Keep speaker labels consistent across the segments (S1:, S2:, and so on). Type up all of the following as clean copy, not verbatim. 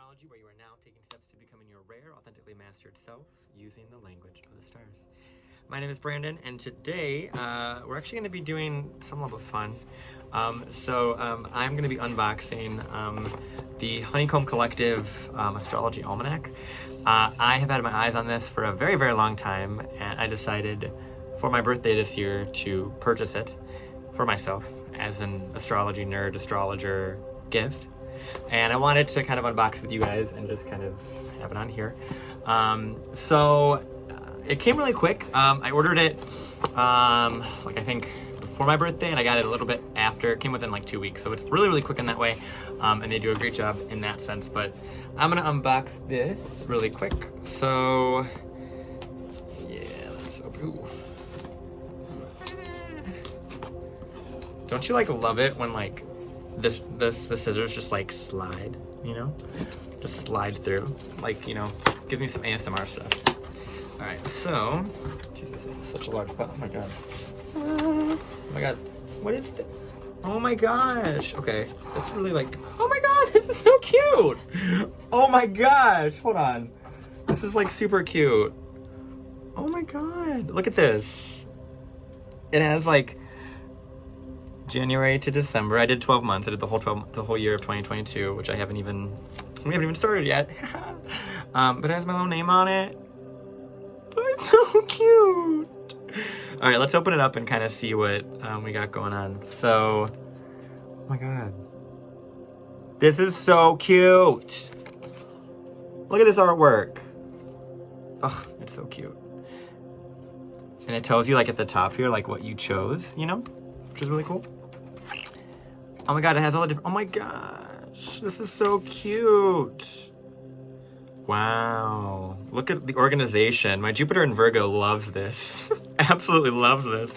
S1: Astrology, where you are now taking steps to becoming your rare, authentically mastered self using the language of the stars. My name is Brandon, and today we're actually going to be doing some level of fun. I'm going to be unboxing the Honeycomb Collective Astrology Almanac. I have had my eyes on this for a very, very long time, and I decided for my birthday this year to purchase it for myself as an astrology nerd, astrologer gift. And I wanted to kind of unbox it with you guys and just kind of have it on here. It came really quick. I ordered it I think before my birthday, and I got it a little bit after. It came within like 2 weeks, so it's really, really quick in that way. And they do a great job in that sense. But I'm gonna unbox this really quick. So yeah, let's open. Ooh. Don't you like love it when like the scissors just like slide, you know? Just slide through. Like, you know, gives me some ASMR stuff. Alright, so, Jesus, this is such a large pot. Oh my god. Oh my god. What is this? Oh my gosh. Okay, that's really like, oh my god, this is so cute. Oh my gosh, hold on. This is like super cute. Oh my god, look at this. It has like January to December. I did 12 months. I did the whole year of 2022, which we haven't even started yet. But it has my little name on it. But it's so cute. All right, let's open it up and kind of see what we got going on. So, oh my god, this is so cute. Look at this artwork. Oh, it's so cute. And it tells you like at the top here, like what you chose, you know, which is really cool. Oh my god, it has all the different, oh my gosh, this is so cute. Wow, look at the organization. My Jupiter in Virgo loves this. Absolutely loves this.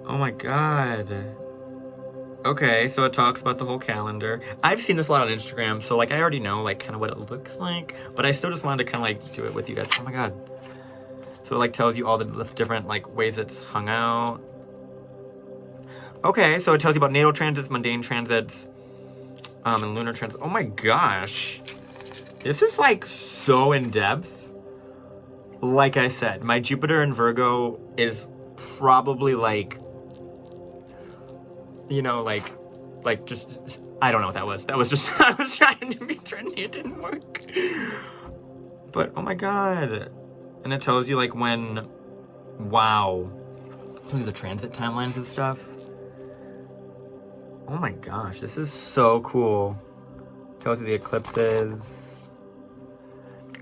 S1: Oh my god. Okay, so it talks about the whole calendar. I've seen this a lot on Instagram, so like I already know like kind of what it looks like, but I still just wanted to kind of like do it with you guys. Oh my god. So it like tells you all the different like ways it's hung out. Okay, so it tells you about natal transits, mundane transits, and lunar transits. Oh my gosh. This is like so in-depth. Like I said, my Jupiter in Virgo is probably like, you know, like just, I don't know what that was. That was just, I was trying to be trendy, it didn't work. But oh my god. And it tells you like when, wow. These are the transit timelines and stuff. Oh my gosh, this is so cool. Tells you the eclipses.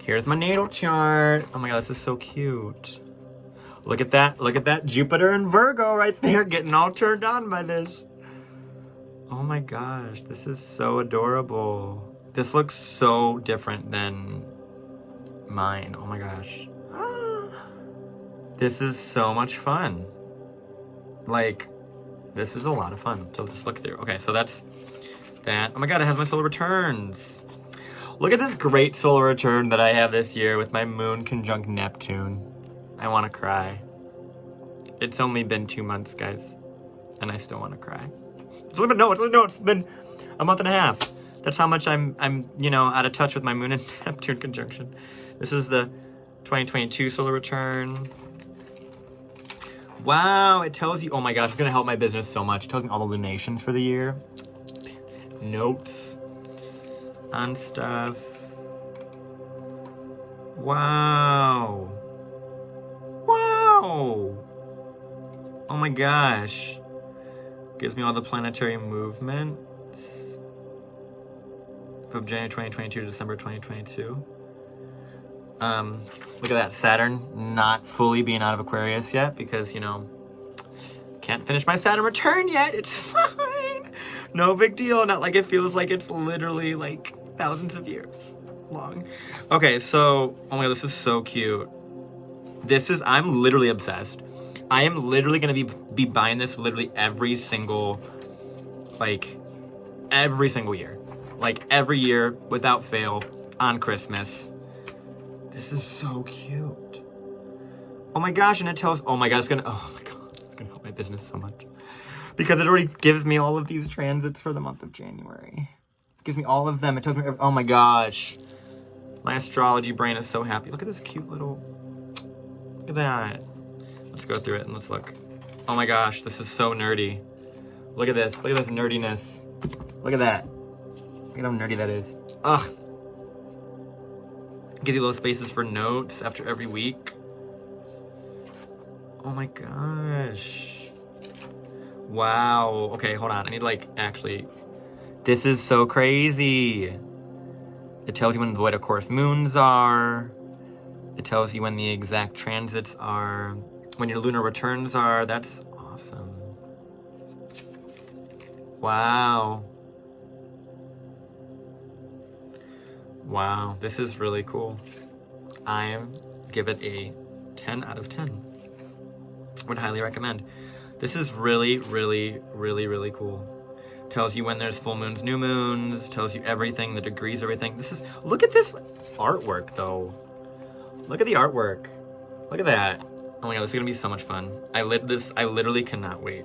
S1: Here's my natal chart. Oh my god, this is so cute. Look at that Jupiter and Virgo right there getting all turned on by this. Oh my gosh, this is so adorable. This looks so different than mine. Oh my gosh. This is so much fun. Like, this is a lot of fun to just look through. Okay, so that's that. Oh my god, it has my solar returns. Look at this great solar return that I have this year with my moon conjunct Neptune. I want to cry. It's only been 2 months, guys, and I still want to cry. It's been a month and a half. That's how much I'm you know, out of touch with my moon and Neptune conjunction. This is the 2022 solar return. Wow, it tells you, oh my gosh, it's gonna help my business so much. It tells me all the lunations for the year. Notes on stuff. Wow. Wow. Oh my gosh. Gives me all the planetary movements from January 2022 to December 2022. Look at that, Saturn not fully being out of Aquarius yet because, you know, can't finish my Saturn return yet. It's fine. No big deal. Not like it feels like it's literally like thousands of years long. Okay, so, oh my god, this is so cute. I'm literally obsessed. I am literally gonna be buying this literally every single year. Like every year without fail on Christmas. This is so cute. Oh my gosh, and it tells, oh my god, it's gonna help my business so much. Because it already gives me all of these transits for the month of January. It gives me all of them. It tells me, oh my gosh. My astrology brain is so happy. Look at this cute little, look at that. Let's go through it and let's look. Oh my gosh, this is so nerdy. Look at this nerdiness. Look at that. Look at how nerdy that is. Ugh. Gives you little spaces for notes after every week. Oh my gosh. Wow. Okay, hold on. I need to like actually. This is so crazy. It tells you when the void of course moons are. It tells you when the exact transits are. When your lunar returns are. That's awesome. Wow. Wow, this is really cool. I give it a 10 out of 10. Would highly recommend. This is really, really, really, really cool. Tells you when there's full moons, new moons, tells you everything, the degrees, everything. This is, look at this artwork though. Look at the artwork. Look at that. Oh my god, this is gonna be so much fun. I literally cannot wait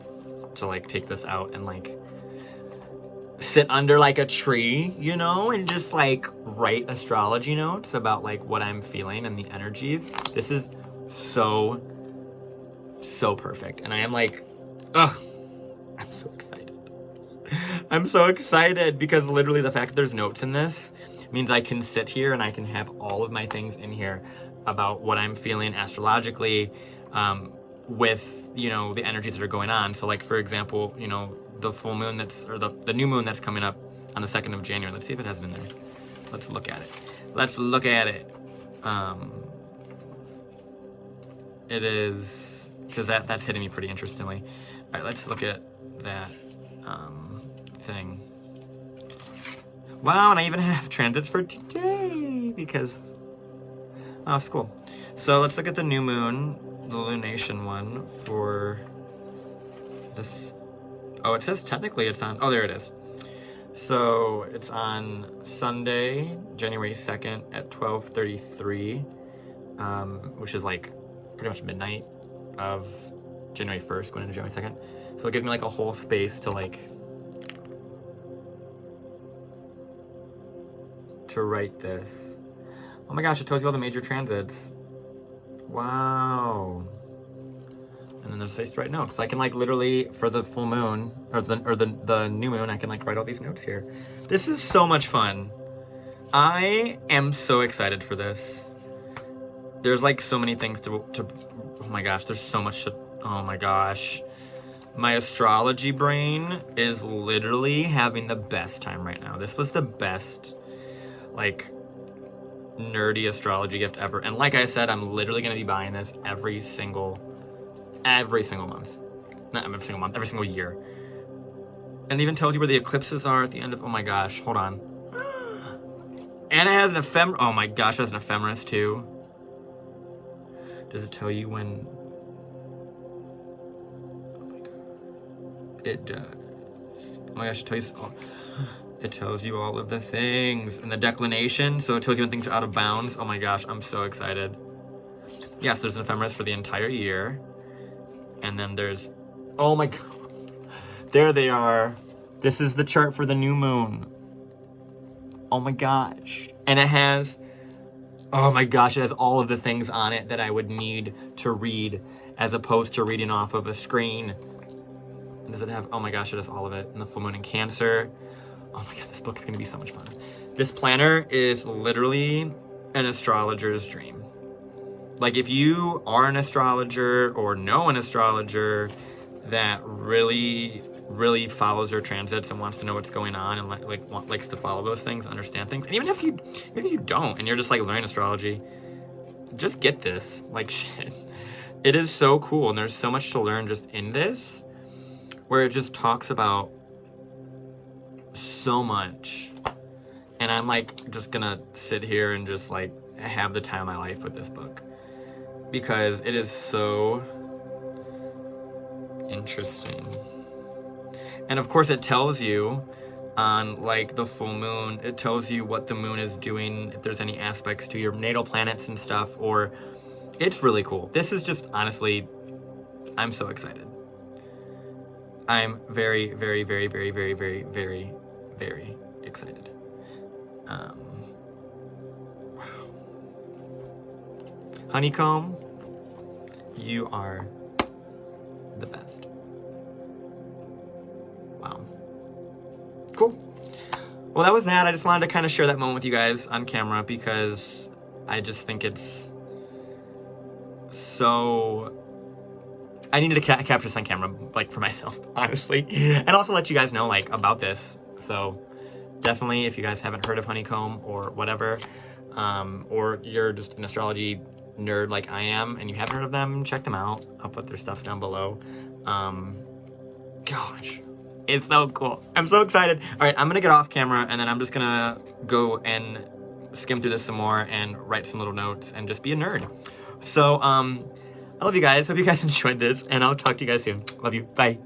S1: to like take this out and like sit under like a tree, you know, and just like write astrology notes about like what I'm feeling and the energies. This is so perfect. And I am like, ugh, I'm so excited. I'm so excited because literally the fact that there's notes in this means I can sit here and I can have all of my things in here about what I'm feeling astrologically with, you know, the energies that are going on. So like, for example, you know, the full moon that's, or the new moon that's coming up on the 2nd of January. Let's see if it has it in there. Let's look at it. Let's look at it. It is, because that's hitting me pretty interestingly. All right, let's look at that thing. Wow, and I even have transits for today because, oh, it's cool. So let's look at the new moon, the lunation one for this. Oh, it says technically it's on, oh, there it is. So it's on Sunday, January 2nd at 12:33, which is like pretty much midnight of January 1st going into January 2nd. So it gives me like a whole space to like, to write this. Oh my gosh, it tells you all the major transits. Wow. And then there's space to write notes. So I can like literally, for the full moon, or the new moon, I can like write all these notes here. This is so much fun. I am so excited for this. There's like so many things to oh my gosh, there's so much to, oh my gosh. My astrology brain is literally having the best time right now. This was the best, like, nerdy astrology gift ever. And like I said, I'm literally gonna be buying this every single month. Not every single month, every single year. And it even tells you where the eclipses are at the end of, oh my gosh, hold on. And it has an oh my gosh, it has an ephemeris too. Does it tell you when? Oh my god. It does. Oh my gosh, it tells you all of the things. And the declination, so it tells you when things are out of bounds. Oh my gosh, I'm so excited. Yes, there's an ephemeris for the entire year. And then there's, oh my god, there they are. This is the chart for the new moon. Oh my gosh. And it has, oh my gosh, it has all of the things on it that I would need to read as opposed to reading off of a screen. Does it have, oh my gosh, it has all of it. And the full moon in Cancer. Oh my god, this book is gonna be so much fun. This planner is literally an astrologer's dream. Like, if you are an astrologer or know an astrologer that really, really follows your transits and wants to know what's going on and likes to follow those things, understand things, and even if you don't and you're just like learning astrology, just get this. Like, shit, it is so cool, and there's so much to learn just in this, where it just talks about so much, and I'm like just gonna sit here and just like have the time of my life with this book. Because it is so interesting. And of course it tells you on like the full moon, it tells you what the moon is doing, if there's any aspects to your natal planets and stuff, or it's really cool. This is just, honestly, I'm so excited. I'm very, very, very, very, very, very, very, very excited. Wow. Honeycomb, you are the best. Wow. Cool. Well, that was that. I just wanted to kind of share that moment with you guys on camera because I just think it's so... I needed to capture this on camera, like, for myself, honestly. And also let you guys know, like, about this. So definitely, if you guys haven't heard of Honeycomb or whatever, or you're just an astrology nerd like I am and you haven't heard of them, check them out. I'll put their stuff down below. Gosh, it's so cool. I'm so excited. All right, I'm gonna get off camera and then I'm just gonna go and skim through this some more and write some little notes and just be a nerd. So, I love you guys. Hope you guys enjoyed this, and I'll talk to you guys soon. Love you. Bye.